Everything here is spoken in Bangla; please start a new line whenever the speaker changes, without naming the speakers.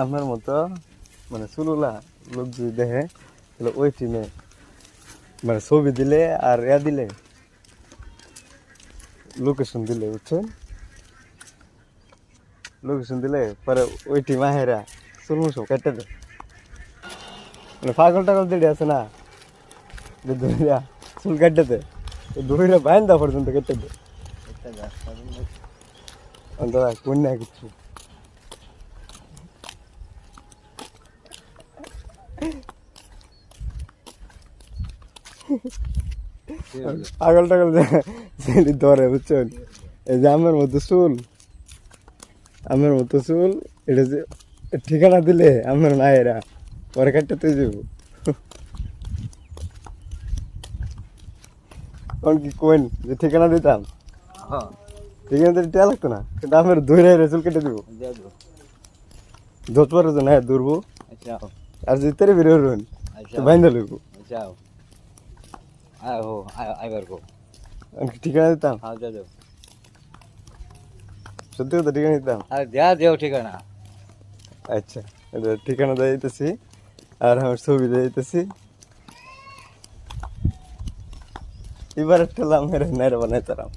আমার মতো মানে চুলুলা লোক যদি দেখে তাহলে ওই টিমে মানে ছবি দিলে আর দিলে লোকেশন দিলে বুঝছেন, লোকেশন দিলে পরে ওই টিম আহেরা চুল সব কেটে দেয়। মানে পাগল টাগল দিদি আছে না, দৌড়া চুল কেটে দেয়, দৌড়া বাইন্দা পর্যন্ত কেটে দেয়। কোন না কিছু পাগল টাগল ধরে বুঝছেন। এই যে আমার মতো চুল, আমার মতো চুল, এটা যে ঠিকানা দিলে আমার মায়েরা পরে কাটতে যাবো। কোন কি কোন যে ঠিকানা দিতাম, ঠিকানা দিতে টিয়া লাগতো না, কিন্তু আমার ধরে চুল কেটে দিব। যত পারো না দৌড়বো, আর যদি তারে বেরো তো বাইন্দা লইব। ঠিকানা দিতাম, সত্যি কথা ঠিকানা দিতাম।
ঠিকানা
আচ্ছা, ঠিকানা দিয়ে দিতেছি আর আমার ছবি দিয়ে দিতেছি। এবার ঠেলাম মেরে নাইরা বানাই তারাম।